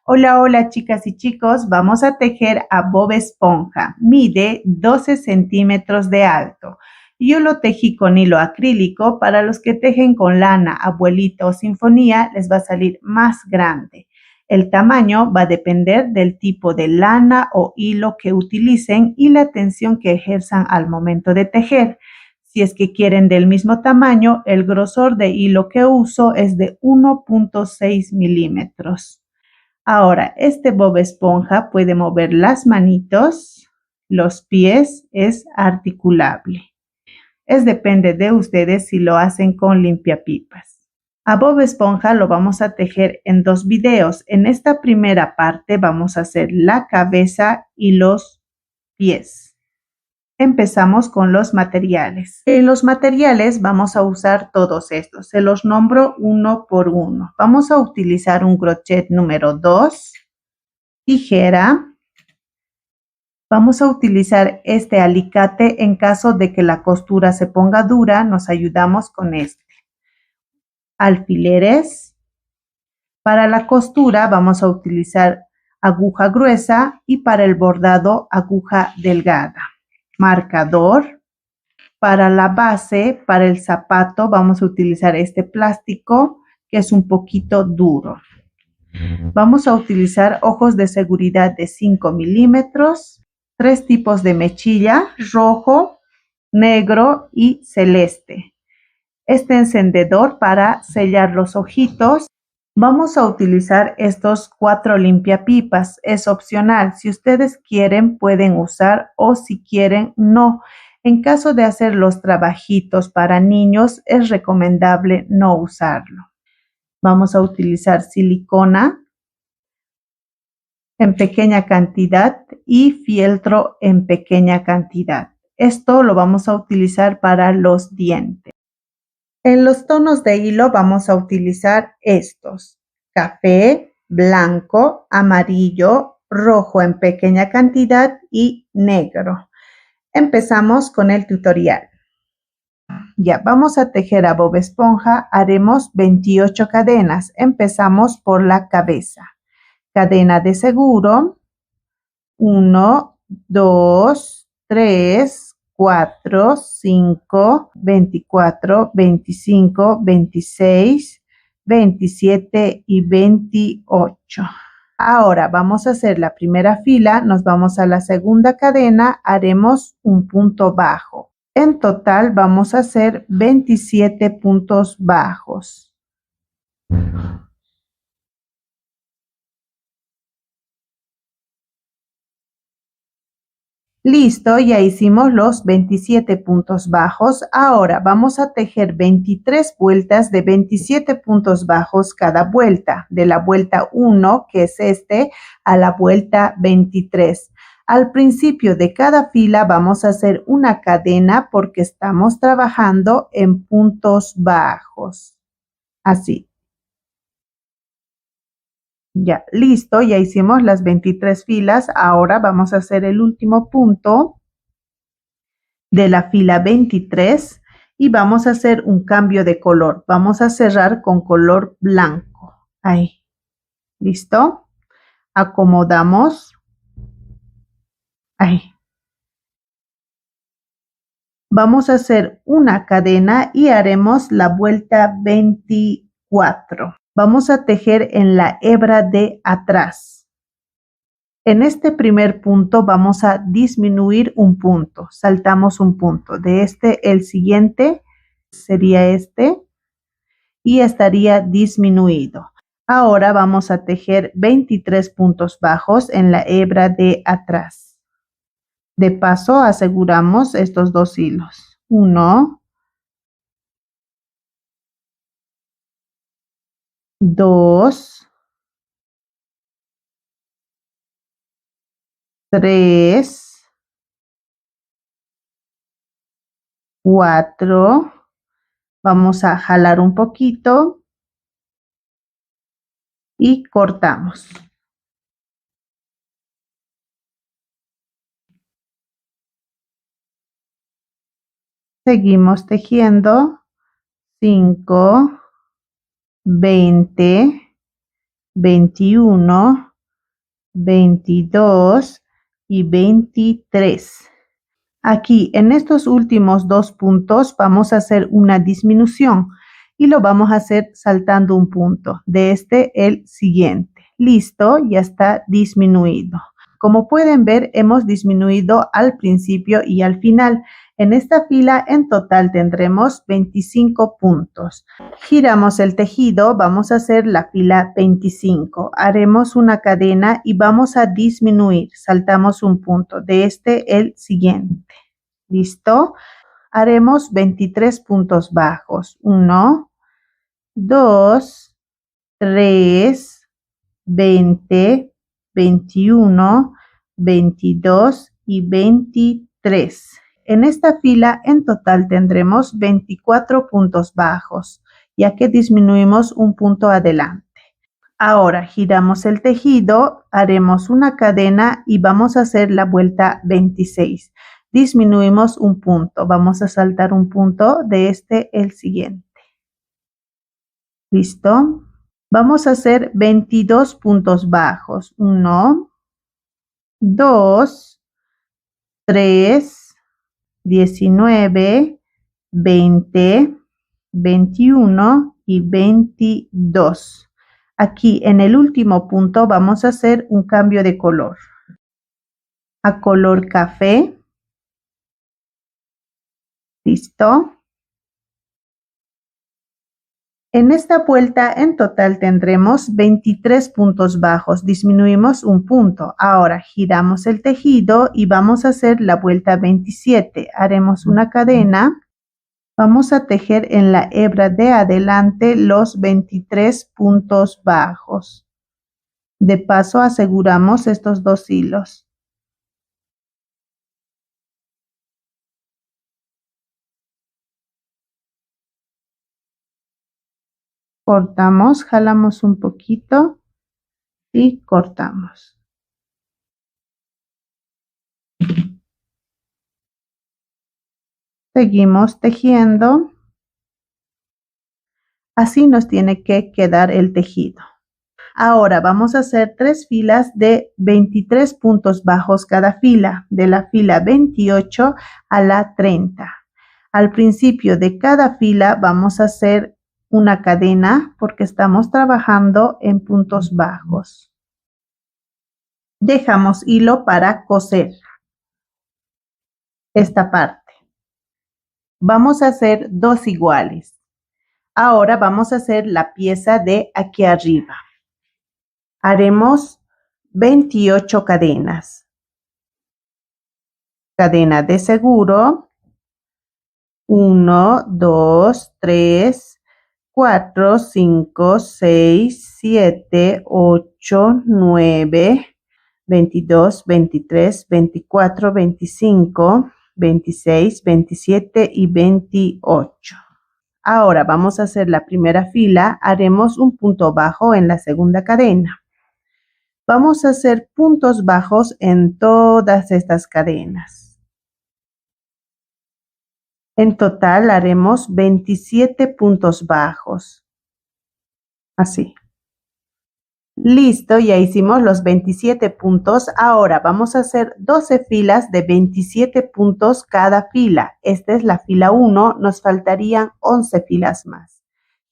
Hola, hola chicas y chicos, vamos a tejer a Bob Esponja. Mide 12 centímetros de alto. Yo lo tejí con hilo acrílico. Para los que tejen con lana, abuelita o sinfonía, les va a salir más grande. El tamaño va a depender del tipo de lana o hilo que utilicen y la tensión que ejerzan al momento de tejer. Si es que quieren del mismo tamaño, el grosor de hilo que uso es de 1.6 milímetros. Ahora, este Bob Esponja puede mover las manitos, los pies, es articulable. Depende de ustedes si lo hacen con limpiapipas. A Bob Esponja lo vamos a tejer en 2 videos. En esta primera parte vamos a hacer la cabeza y los pies. Empezamos con los materiales. En los materiales vamos a usar todos estos. Se los nombro uno por uno. Vamos a utilizar un crochet número 2, tijera. Vamos a utilizar este alicate en caso de que la costura se ponga dura, nos ayudamos con este. Alfileres. Para la costura vamos a utilizar aguja gruesa y para el bordado aguja delgada. Marcador. Para la base, para el zapato, vamos a utilizar este plástico que es un poquito duro. Vamos a utilizar ojos de seguridad de 5 milímetros, 3 tipos de mechilla, rojo, negro y celeste. Este encendedor para sellar los ojitos. Vamos a utilizar estos 4 limpiapipas, es opcional. Si ustedes quieren pueden usar o si quieren no. En caso de hacer los trabajitos para niños es recomendable no usarlo. Vamos a utilizar silicona en pequeña cantidad y fieltro en pequeña cantidad. Esto lo vamos a utilizar para los dientes. En los tonos de hilo vamos a utilizar estos: café, blanco, amarillo, rojo en pequeña cantidad y negro. Empezamos con el tutorial. Ya, vamos a tejer a Bob Esponja. Haremos 28 cadenas. Empezamos por la cabeza. Cadena de seguro. 1, 2, 3, 4, 5, 24, 25, 26, 27 y 28. Ahora vamos a hacer la primera fila, nos vamos a la segunda cadena, haremos un punto bajo. En total vamos a hacer 27 puntos bajos. Listo, ya hicimos los 27 puntos bajos. Ahora vamos a tejer 23 vueltas de 27 puntos bajos cada vuelta. De la vuelta 1, que es a la vuelta 23. Al principio de cada fila vamos a hacer una cadena porque estamos trabajando en puntos bajos. Así. Ya, listo, ya hicimos las 23 filas. Ahora vamos a hacer el último punto de la fila 23 y vamos a hacer un cambio de color. Vamos a cerrar con color blanco. Ahí. ¿Listo? Acomodamos. Ahí. Vamos a hacer una cadena y haremos la vuelta 24. Vamos a tejer en la hebra de atrás. En este primer punto vamos a disminuir un punto. Saltamos un punto. De este, el siguiente sería este y estaría disminuido. Ahora vamos a tejer 23 puntos bajos en la hebra de atrás. De paso aseguramos estos 2 hilos. 1, 2, 3, 4. Vamos a jalar un poquito y cortamos. Seguimos tejiendo. 5, 20, 21, 22 y 23. Aquí en estos últimos dos puntos vamos a hacer una disminución y lo vamos a hacer saltando un punto de el siguiente. Listo, ya está disminuido. Como pueden ver, hemos disminuido al principio y al final. En esta fila en total tendremos 25 puntos. Giramos el tejido, vamos a hacer la fila 25. Haremos una cadena y vamos a disminuir. Saltamos un punto de el siguiente. ¿Listo? Haremos 23 puntos bajos. 1, 2, 3, 20, 21, 22 y 23. En esta fila en total tendremos 24 puntos bajos, ya que disminuimos un punto adelante. Ahora giramos el tejido, haremos una cadena y vamos a hacer la vuelta 26. Disminuimos un punto, vamos a saltar un punto de el siguiente. ¿Listo? Vamos a hacer 22 puntos bajos. 1, 2, 3, 19, 20, 21 y 22. Aquí en el último punto vamos a hacer un cambio de color a color café. ¿Listo? En esta vuelta en total tendremos 23 puntos bajos, disminuimos un punto. Ahora giramos el tejido y vamos a hacer la vuelta 27. Haremos una cadena. Vamos a tejer en la hebra de adelante los 23 puntos bajos. De paso aseguramos estos dos hilos. Cortamos, jalamos un poquito y cortamos. Seguimos tejiendo. Así nos tiene que quedar el tejido. Ahora vamos a hacer 3 filas de 23 puntos bajos cada fila, de la fila 28 a la 30. Al principio de cada fila vamos a hacer una cadena porque estamos trabajando en puntos bajos. Dejamos hilo para coser esta parte. Vamos a hacer 2 iguales. Ahora vamos a hacer la pieza de aquí arriba. Haremos 28 cadenas. Cadena de seguro. 1, 2, 3, 4, 5, 6, 7, 8, 9, 22, 23, 24, 25, 26, 27 y 28. Ahora vamos a hacer la primera fila. Haremos un punto bajo en la segunda cadena. Vamos a hacer puntos bajos en todas estas cadenas. En total haremos 27 puntos bajos. Así. Listo, ya hicimos los 27 puntos. Ahora vamos a hacer 12 filas de 27 puntos cada fila. Esta es la fila 1, nos faltarían 11 filas más.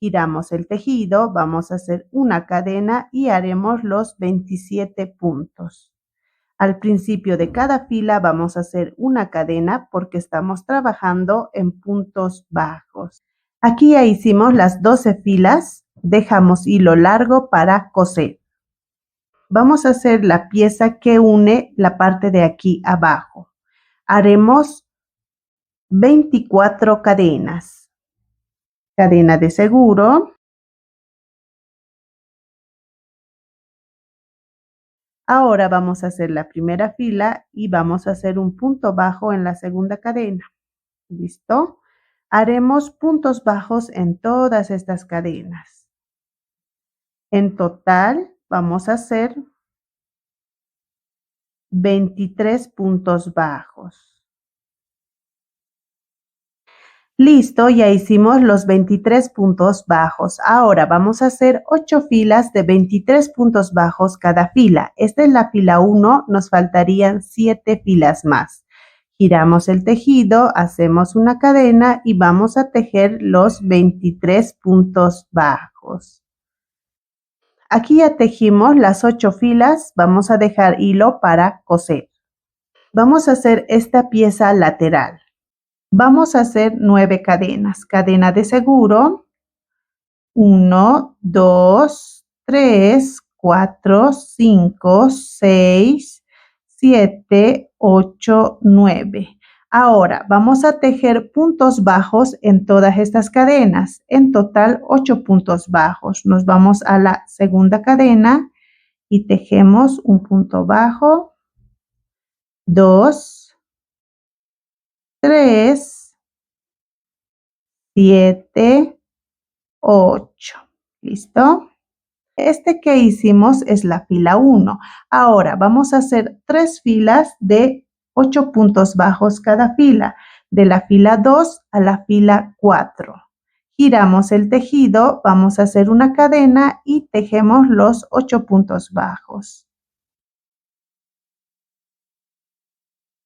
Giramos el tejido, vamos a hacer una cadena y haremos los 27 puntos. Al principio de cada fila vamos a hacer una cadena porque estamos trabajando en puntos bajos. Aquí ya hicimos las 12 filas, dejamos hilo largo para coser. Vamos a hacer la pieza que une la parte de aquí abajo. Haremos 24 cadenas. Cadena de seguro. Ahora vamos a hacer la primera fila y vamos a hacer un punto bajo en la segunda cadena. ¿Listo? Haremos puntos bajos en todas estas cadenas. En total vamos a hacer 23 puntos bajos. Listo, ya hicimos los 23 puntos bajos. Ahora vamos a hacer 8 filas de 23 puntos bajos cada fila. Esta es la fila 1, nos faltarían 7 filas más. Giramos el tejido, hacemos una cadena y vamos a tejer los 23 puntos bajos. Aquí ya tejimos las 8 filas, vamos a dejar hilo para coser. Vamos a hacer esta pieza lateral. Vamos a hacer 9 cadenas. Cadena de seguro, 1, 2, 3, 4, 5, 6, 7, 8, 9. Ahora vamos a tejer puntos bajos en todas estas cadenas. En total 8 puntos bajos. Nos vamos a la segunda cadena y tejemos un punto bajo, 2, 3, 7, 8. ¿Listo? Este que hicimos es la fila 1. Ahora vamos a hacer 3 filas de 8 puntos bajos cada fila, de la fila 2 a la fila 4. Giramos el tejido, vamos a hacer una cadena y tejemos los 8 puntos bajos.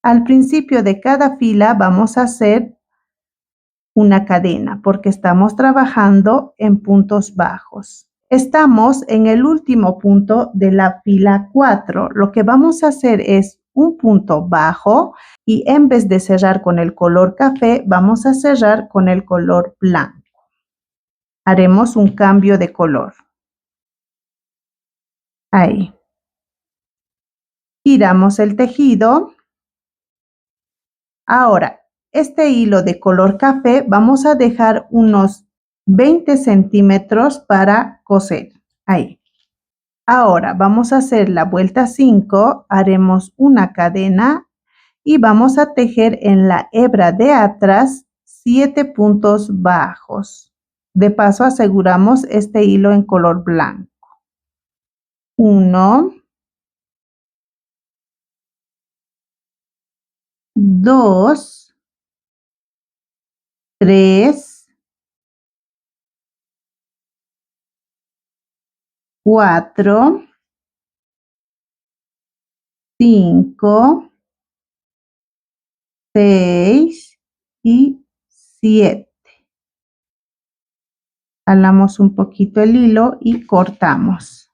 Al principio de cada fila vamos a hacer una cadena porque estamos trabajando en puntos bajos. Estamos en el último punto de la fila 4. Lo que vamos a hacer es un punto bajo y en vez de cerrar con el color café, vamos a cerrar con el color blanco. Haremos un cambio de color. Ahí. Giramos el tejido. Ahora, este hilo de color café vamos a dejar unos 20 centímetros para coser. Ahí. Ahora vamos a hacer la vuelta 5, haremos una cadena y vamos a tejer en la hebra de atrás 7 puntos bajos. De paso aseguramos este hilo en color blanco. 1, 2, 3, 4, 5, 6 y 7. Jalamos un poquito el hilo y cortamos.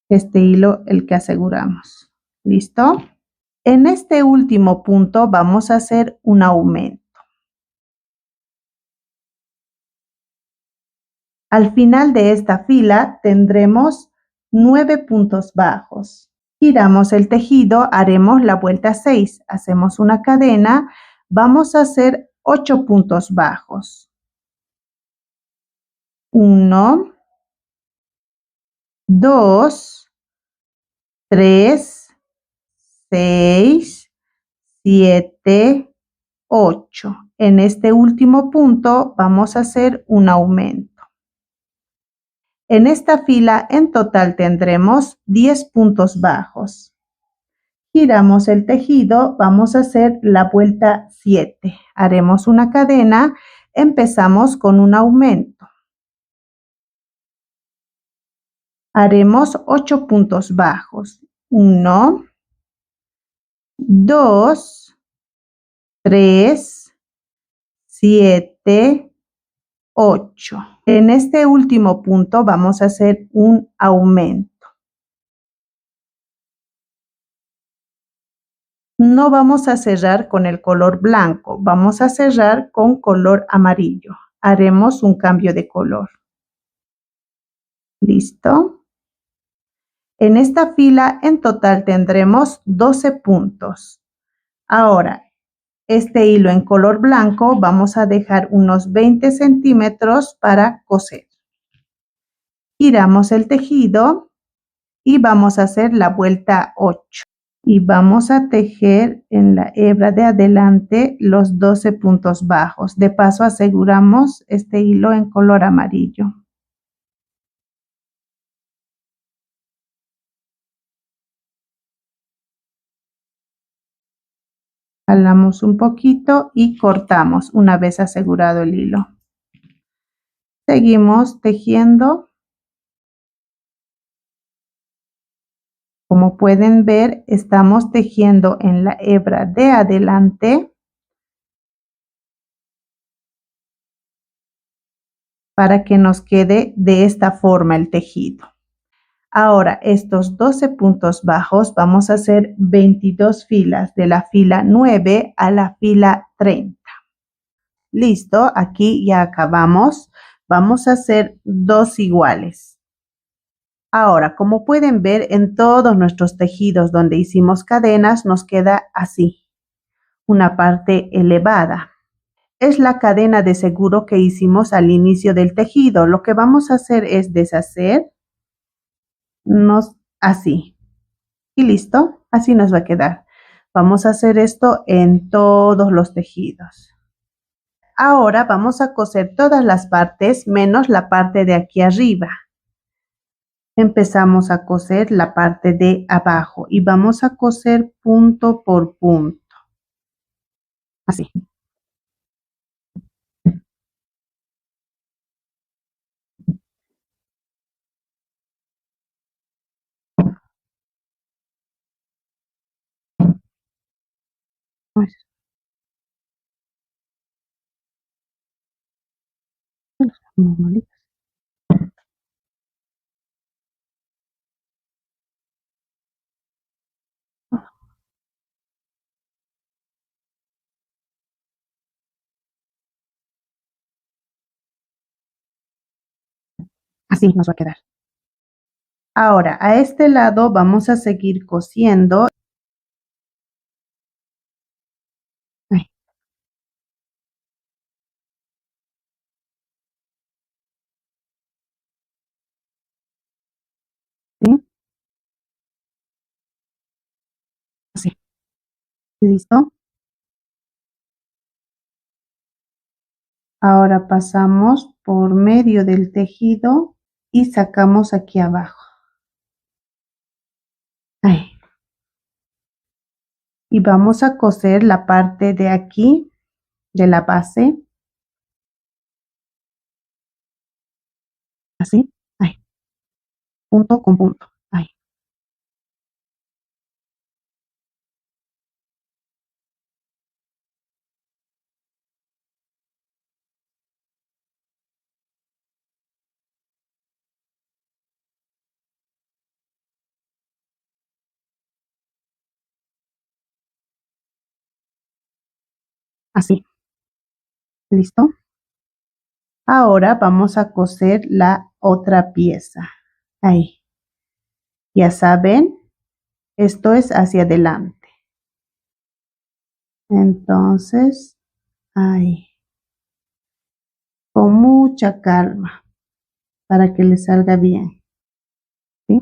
Este hilo el que aseguramos. ¿Listo? En este último punto vamos a hacer un aumento. Al final de esta fila tendremos 9 puntos bajos. Giramos el tejido, haremos la vuelta 6, hacemos una cadena, vamos a hacer 8 puntos bajos. 1, 2, 3, 6, 7, 8. En este último punto vamos a hacer un aumento. En esta fila en total tendremos 10 puntos bajos. Giramos el tejido, vamos a hacer la vuelta 7. Haremos una cadena, empezamos con un aumento. Haremos 8 puntos bajos. 1, 2, 3, 7, 8. En este último punto vamos a hacer un aumento. No vamos a cerrar con el color blanco, vamos a cerrar con color amarillo. Haremos un cambio de color. ¿Listo? En esta fila en total tendremos 12 puntos. Ahora, este hilo en color blanco vamos a dejar unos 20 centímetros para coser. Giramos el tejido y vamos a hacer la vuelta 8. Y vamos a tejer en la hebra de adelante los 12 puntos bajos. De paso aseguramos este hilo en color amarillo. Jalamos un poquito y cortamos una vez asegurado el hilo. Seguimos tejiendo. Como pueden ver, estamos tejiendo en la hebra de adelante para que nos quede de esta forma el tejido. Ahora, estos 12 puntos bajos vamos a hacer 22 filas de la fila 9 a la fila 30. Listo, aquí ya acabamos. Vamos a hacer 2 iguales. Ahora, como pueden ver, en todos nuestros tejidos donde hicimos cadenas nos queda así, una parte elevada. Es la cadena de seguro que hicimos al inicio del tejido. Lo que vamos a hacer es deshacernos así. Y listo, así nos va a quedar. Vamos a hacer esto en todos los tejidos. Ahora vamos a coser todas las partes menos la parte de aquí arriba. Empezamos a coser la parte de abajo y vamos a coser punto por punto. Así. Así nos va a quedar. Ahora, a este lado vamos a seguir cosiendo. Ay, ¿sí? Así. ¿Listo? Ahora pasamos por medio del tejido y sacamos aquí abajo. Ahí. Y vamos a coser la parte de aquí, de la base. Así. Ahí. Punto con punto. Ahí. Así. ¿Listo? Ahora vamos a coser la otra pieza. Ahí. Ya saben, esto es hacia adelante. Entonces, ahí. Con mucha calma para que le salga bien. ¿Sí?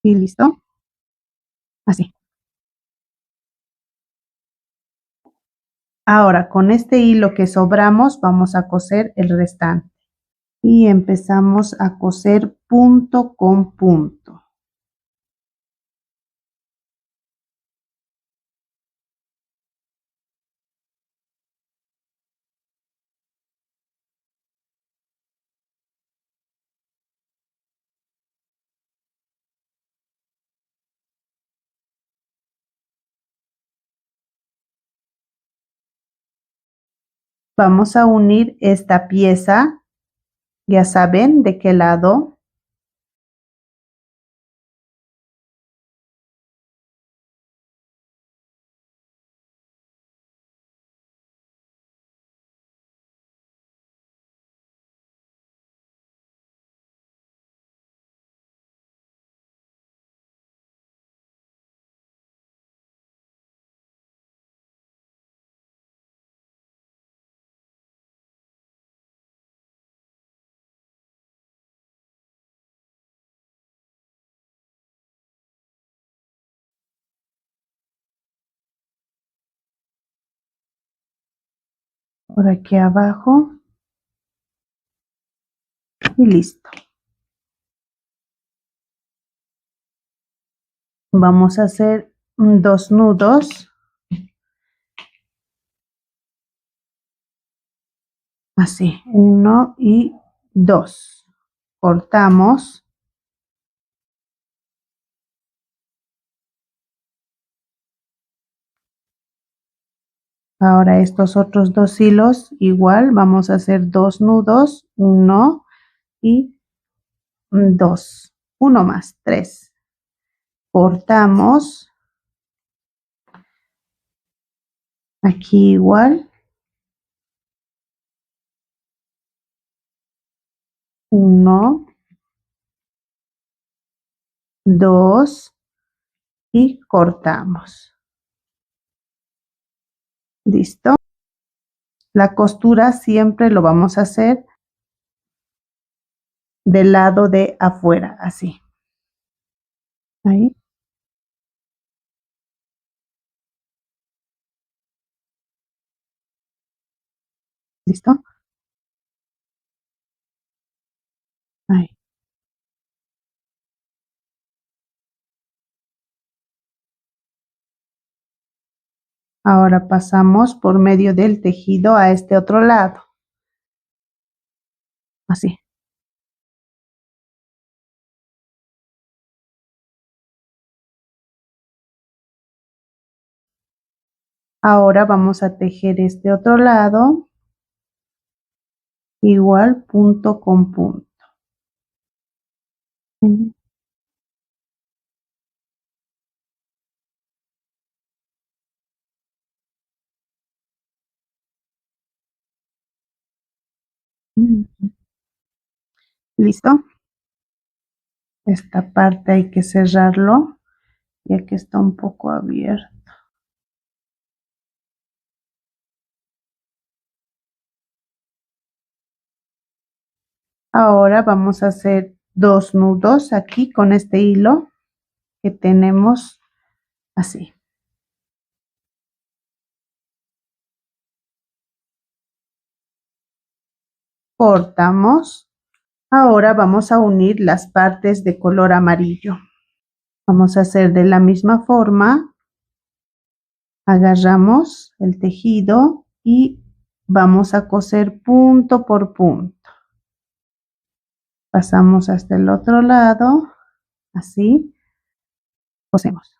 ¿Y listo? Así. Ahora, con este hilo que sobramos, vamos a coser el restante. Y empezamos a coser punto con punto. Vamos a unir esta pieza, ya saben de qué lado. Por aquí abajo. y listo. Vamos a hacer 2 nudos. Así, 1 y 2. Cortamos. Ahora estos otros 2 hilos, igual, vamos a hacer 2 nudos, 1 y 2. 1 más, 3. Cortamos. Aquí igual. 1, 2 y cortamos. ¿Listo? La costura siempre lo vamos a hacer del lado de afuera, así. Ahí. ¿Listo? Ahí. Ahora pasamos por medio del tejido a este otro lado. Así. Ahora vamos a tejer este otro lado. Igual punto con punto. Ujú. Ujú. ¿Listo? Esta parte hay que cerrarlo, ya que está un poco abierto. Ahora vamos a hacer 2 nudos aquí con este hilo que tenemos así. Cortamos. Ahora vamos a unir las partes de color amarillo. Vamos a hacer de la misma forma. Agarramos el tejido y vamos a coser punto por punto. Pasamos hasta el otro lado, así, cosemos.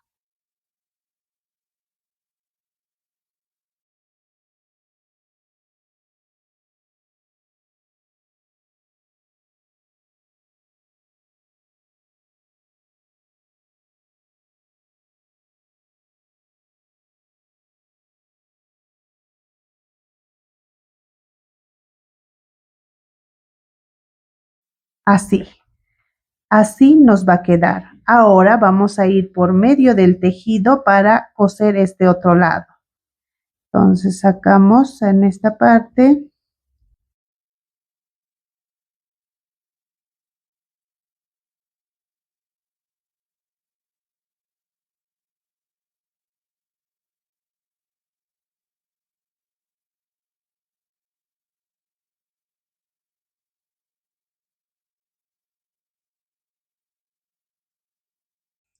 Así, así nos va a quedar. Ahora vamos a ir por medio del tejido para coser este otro lado. Entonces sacamos en esta parte.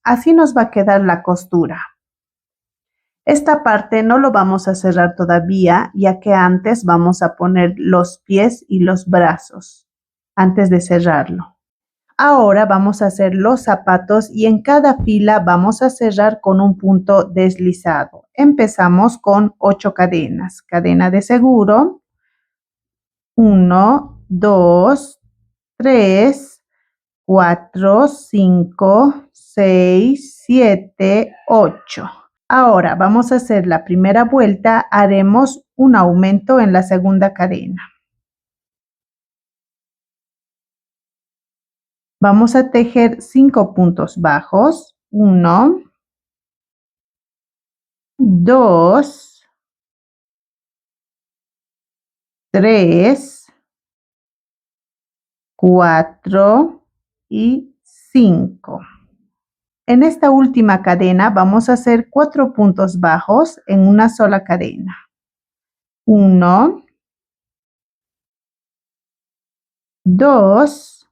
Así nos va a quedar la costura. Esta parte no lo vamos a cerrar todavía, ya que antes vamos a poner los pies y los brazos, antes de cerrarlo. Ahora vamos a hacer los zapatos y en cada fila vamos a cerrar con un punto deslizado. Empezamos con 8 cadenas. Cadena de seguro. 1, 2, 3, 4, 5, 6, 7, 8. Ahora vamos a hacer la primera vuelta, haremos un aumento en la segunda cadena. Vamos a tejer 5 puntos bajos. 1, 2, 3, 4 y 5. En esta última cadena vamos a hacer 4 puntos bajos en una sola cadena. 1, 2,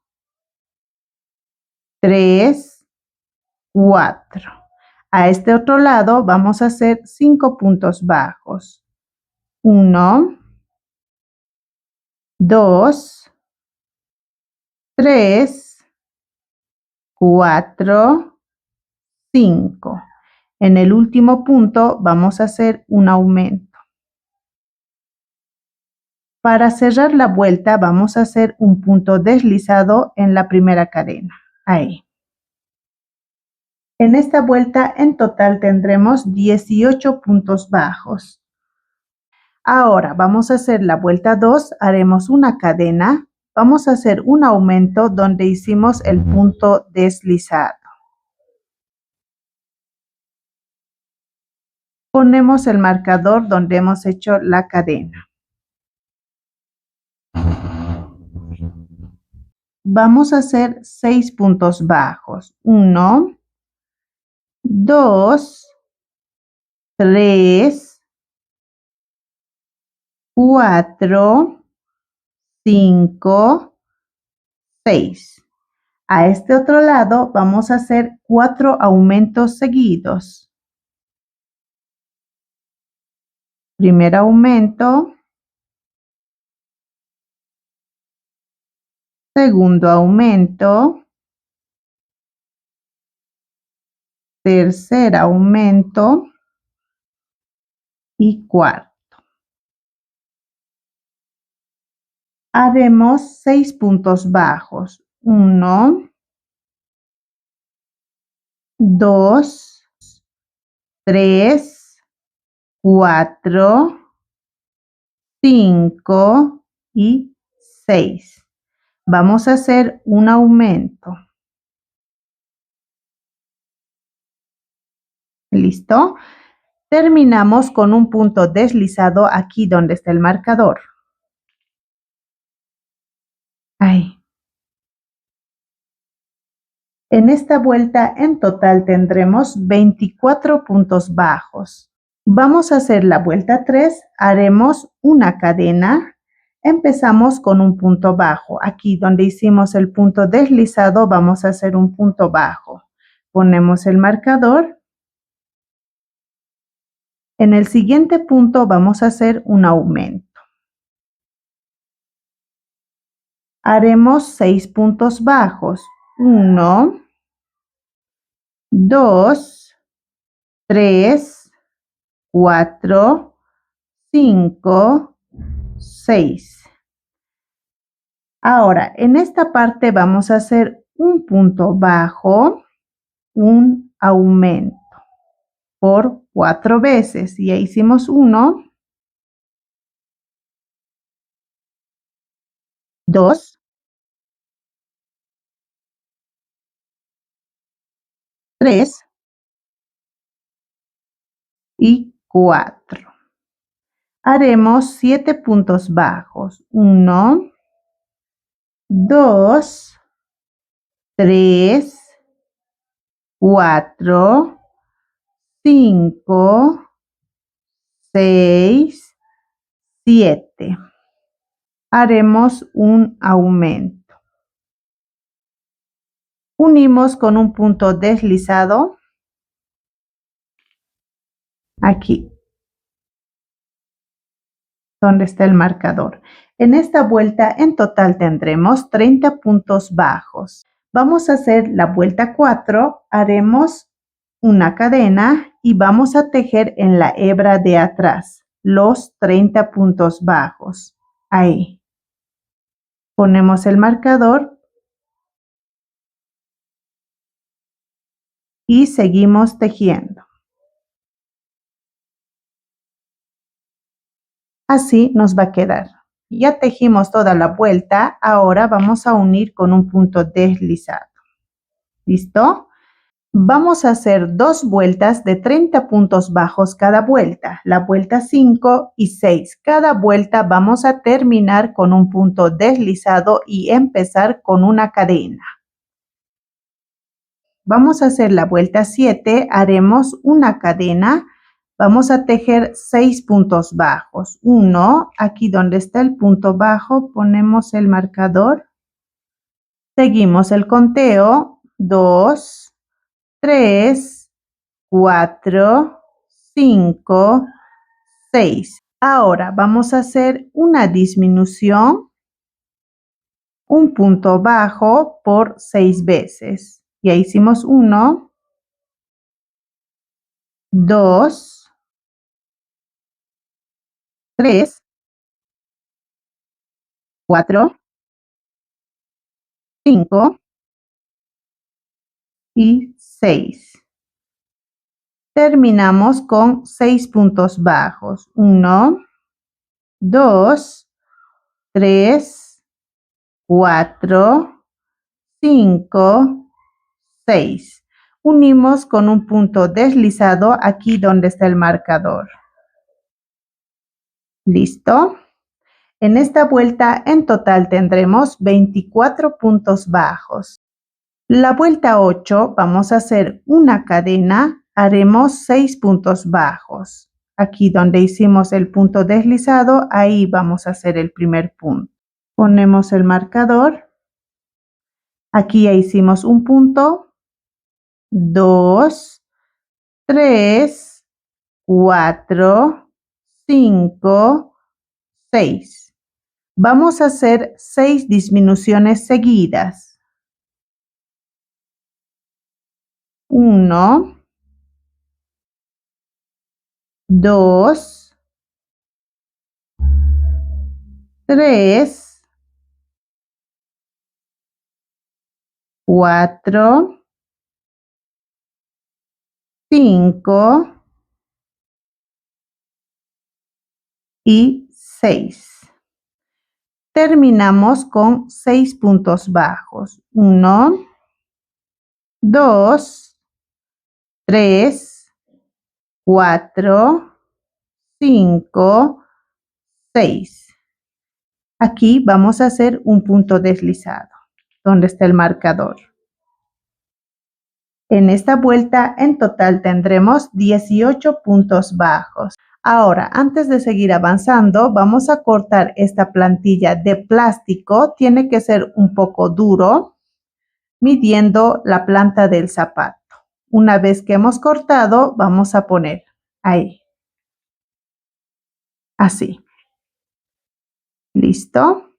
3, 4. A este otro lado vamos a hacer 5 puntos bajos. 1, 2, 3, 4, 5. En el último punto vamos a hacer un aumento. Para cerrar la vuelta vamos a hacer un punto deslizado en la primera cadena. Ahí. En esta vuelta en total tendremos 18 puntos bajos. Ahora vamos a hacer la vuelta 2, haremos una cadena, vamos a hacer un aumento donde hicimos el punto deslizado. Ponemos el marcador donde hemos hecho la cadena. Vamos a hacer 6 puntos bajos. 1, 2, 3, 4, 5, 6. A este otro lado vamos a hacer 4 aumentos seguidos. Primer aumento. Segundo aumento. Tercer aumento. Y cuarto. Haremos 6 puntos bajos. 1, 2, 3, 4, 5 y 6. Vamos a hacer un aumento. ¿Listo? Terminamos con un punto deslizado aquí donde está el marcador. Ahí. En esta vuelta en total tendremos 24 puntos bajos. Vamos a hacer la vuelta 3, haremos una cadena. Empezamos con un punto bajo. Aquí donde hicimos el punto deslizado vamos a hacer un punto bajo. Ponemos el marcador. En el siguiente punto vamos a hacer un aumento. Haremos 6 puntos bajos. 1, 2, 3, 4, 5, 6. Ahora, en esta parte vamos a hacer un punto bajo, un aumento por 4 veces. Ya hicimos 1, 2, 3 y 4. Haremos 7 puntos bajos. 1, 2, 3, 4, 5, 6, 7. Haremos un aumento. Unimos con un punto deslizado aquí, donde está el marcador. En esta vuelta en total tendremos 30 puntos bajos. Vamos a hacer la vuelta 4, haremos una cadena y vamos a tejer en la hebra de atrás los 30 puntos bajos. Ahí. Ponemos el marcador y seguimos tejiendo. Así nos va a quedar. Ya tejimos toda la vuelta, ahora vamos a unir con un punto deslizado. ¿Listo? Vamos a hacer 2 vueltas de 30 puntos bajos cada vuelta, la vuelta 5 y 6. Cada vuelta vamos a terminar con un punto deslizado y empezar con una cadena. Vamos a hacer la vuelta 7, haremos una cadena. Vamos a tejer 6 puntos bajos. 1, aquí donde está el punto bajo, ponemos el marcador Seguimos el conteo. 2, 3, 4, 5, 6. Ahora vamos a hacer una disminución, un punto bajo por 6 veces. Ya hicimos 1, 2, 3, 4, 5 y 6. Terminamos con 6 puntos bajos. 1, 2, 3, 4, 5, 6. Unimos con un punto deslizado aquí donde está el marcador. ¿Listo? En esta vuelta en total tendremos 24 puntos bajos. La vuelta 8 vamos a hacer una cadena, haremos 6 puntos bajos. Aquí donde hicimos el punto deslizado, ahí vamos a hacer el primer punto. Ponemos el marcador. Aquí ya hicimos un punto, 2, 3, 4, 5, 6. Vamos a hacer 6 disminuciones seguidas. 1, 2, 3, 4, 5 y 6. Terminamos con 6 puntos bajos. 1, 2, 3, 4, 5, 6. Aquí vamos a hacer un punto deslizado, donde está el marcador. En esta vuelta en total tendremos 18 puntos bajos. Ahora, antes de seguir avanzando, vamos a cortar esta plantilla de plástico. Tiene que ser un poco duro, midiendo la planta del zapato. Una vez que hemos cortado, vamos a poner ahí. Así. ¿Listo?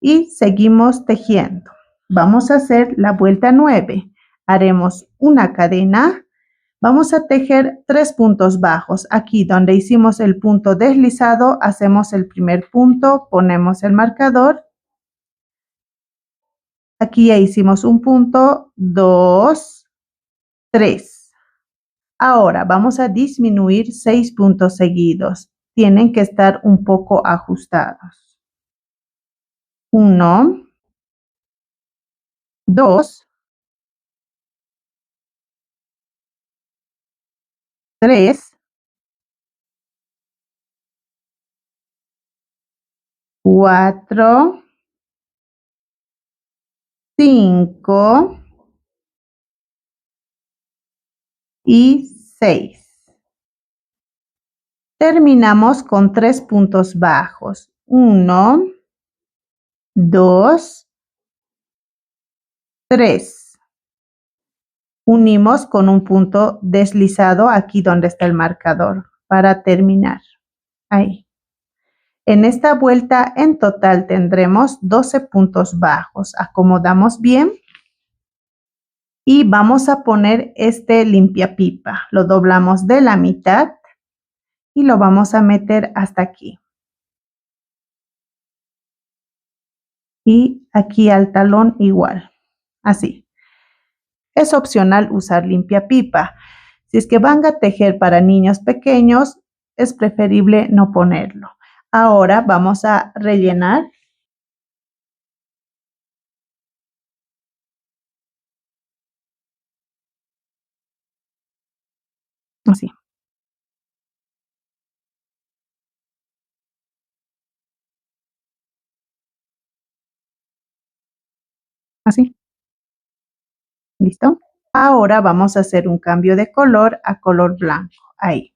Y seguimos tejiendo. Vamos a hacer la vuelta 9. Haremos una cadena. Vamos a tejer 3 puntos bajos. Aquí donde hicimos el punto deslizado, hacemos el primer punto, ponemos el marcador. Aquí ya hicimos un punto, 2, 3. Ahora vamos a disminuir 6 puntos seguidos. Tienen que estar un poco ajustados. 1, 2, 3, 4, 5 y 6. Terminamos con 3 puntos bajos. 1, 2, 3. Unimos con un punto deslizado aquí donde está el marcador para terminar. Ahí. En esta vuelta en total tendremos 12 puntos bajos. Acomodamos bien. Y vamos a poner este limpiapipa. Lo doblamos de la mitad y lo vamos a meter hasta aquí. Y aquí al talón igual. Así. Es opcional usar limpiapipa. Si es que van a tejer para niños pequeños, es preferible no ponerlo. Ahora vamos a rellenar. Así. Así. ¿Listo? Ahora vamos a hacer un cambio de color a color blanco. Ahí.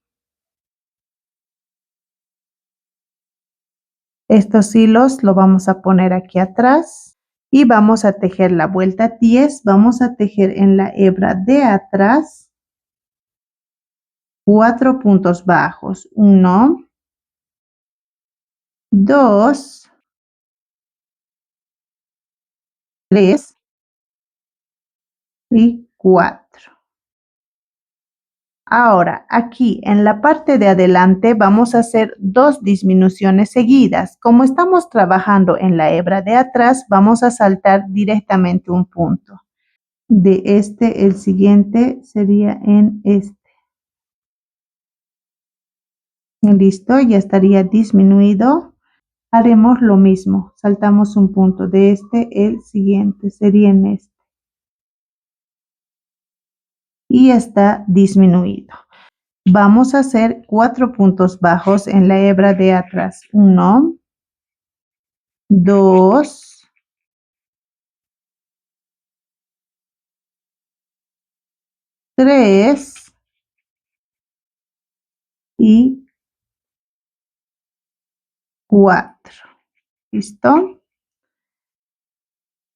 Estos hilos lo vamos a poner aquí atrás. Y vamos a tejer la vuelta 10. Vamos a tejer en la hebra de atrás 4 puntos bajos. 1, 2, 3 y 4. Ahora, aquí en la parte de adelante vamos a hacer 2 disminuciones seguidas. Como estamos trabajando en la hebra de atrás, vamos a saltar directamente un punto. De este, el siguiente sería en este. Listo, ya estaría disminuido. Haremos lo mismo. Saltamos un punto de este, el siguiente sería en este. Y está disminuido. Vamos a hacer 4 puntos bajos en la hebra de atrás. 1, 2, 3 y 4. ¿Listo?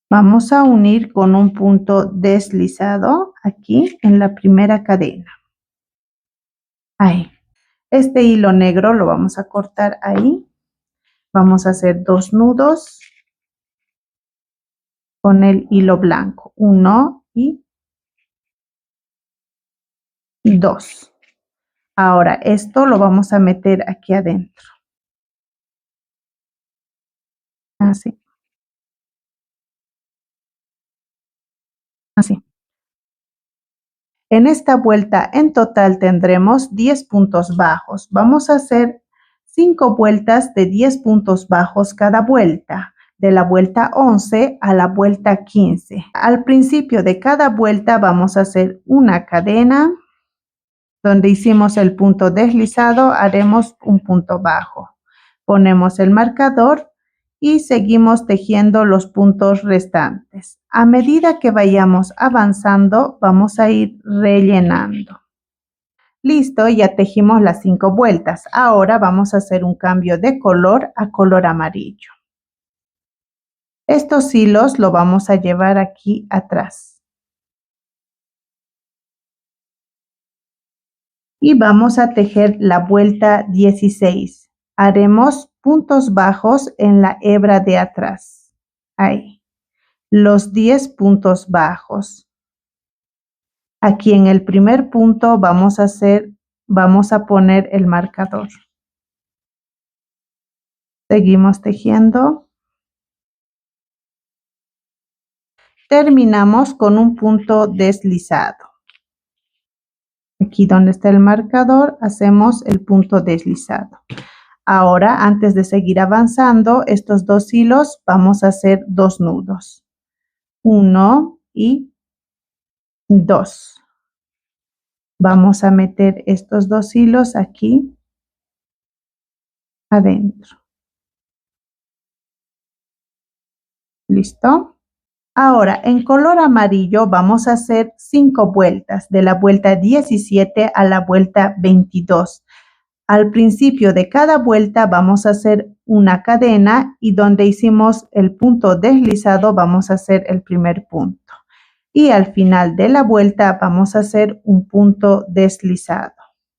Vamos a unir con un punto deslizado aquí en la primera cadena. Ahí. Este hilo negro lo vamos a cortar ahí. Vamos a hacer 2 nudos con el hilo blanco. 1 y 2. Ahora esto lo vamos a meter aquí adentro. Así. Así. En esta vuelta en total tendremos 10 puntos bajos. Vamos a hacer 5 vueltas de 10 puntos bajos cada vuelta, de la vuelta 11 a la vuelta 15. Al principio de cada vuelta vamos a hacer una cadena. Donde hicimos el punto deslizado, haremos un punto bajo. Ponemos el marcador y seguimos tejiendo los puntos restantes. A medida que vayamos avanzando, vamos a ir rellenando. Listo, ya tejimos las 5 vueltas. Ahora vamos a hacer un cambio de color a color amarillo. Estos hilos lo vamos a llevar aquí atrás. Y vamos a tejer la vuelta 16. Haremos puntos bajos en la hebra de atrás. Ahí. Los 10 puntos bajos. Aquí en el primer punto vamos a poner el marcador. Seguimos tejiendo. Terminamos con un punto deslizado. Aquí donde está el marcador, hacemos el punto deslizado. Ahora, antes de seguir avanzando, estos 2 hilos vamos a hacer 2 nudos. 1 y 2. Vamos a meter estos 2 hilos aquí adentro. ¿Listo? Ahora, en color amarillo vamos a hacer 5 vueltas, de la vuelta 17 a la vuelta 22. Al principio de cada vuelta vamos a hacer una cadena y donde hicimos el punto deslizado vamos a hacer el primer punto. Y al final de la vuelta vamos a hacer un punto deslizado.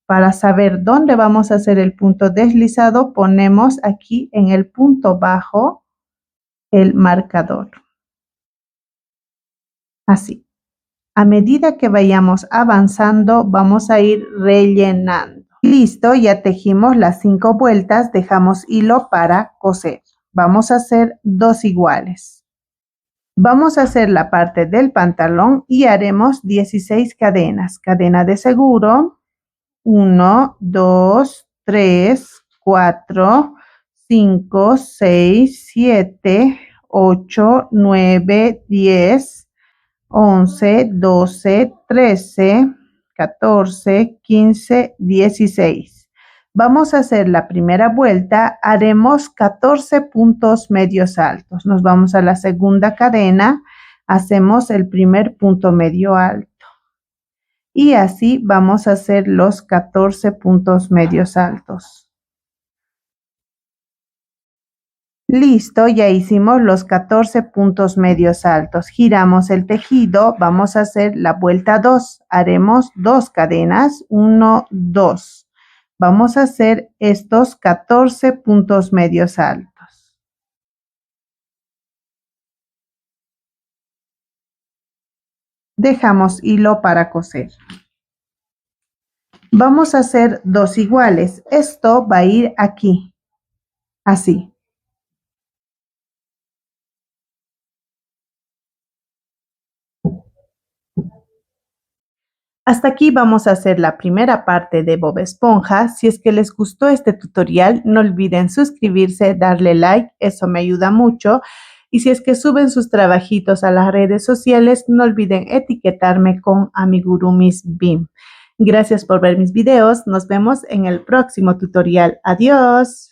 Para saber dónde vamos a hacer el punto deslizado, ponemos aquí en el punto bajo el marcador. Así. A medida que vayamos avanzando, vamos a ir rellenando. Listo, ya tejimos las 5 vueltas, dejamos hilo para coser. Vamos a hacer 2 iguales. Vamos a hacer la parte del pantalón y haremos 16 cadenas. Cadena de seguro, 1, 2, 3, 4, 5, 6, 7, 8, 9, 10, 11, 12, 13, 14, 15, 16. Vamos a hacer la primera vuelta, haremos 14 puntos medios altos. Nos vamos a la segunda cadena, hacemos el primer punto medio alto. Y así vamos a hacer los 14 puntos medios altos. Listo, ya hicimos los 14 puntos medios altos. Giramos el tejido, vamos a hacer la vuelta 2. Haremos 2 cadenas, 1, 2. Vamos a hacer estos 14 puntos medios altos. Dejamos hilo para coser. Vamos a hacer 2 iguales. Esto va a ir aquí, así. Hasta aquí vamos a hacer la primera parte de Bob Esponja. Si es que les gustó este tutorial, no olviden suscribirse, darle like, eso me ayuda mucho. Y si es que suben sus trabajitos a las redes sociales, no olviden etiquetarme con Amigurumis BIM. Gracias por ver mis videos. Nos vemos en el próximo tutorial. Adiós.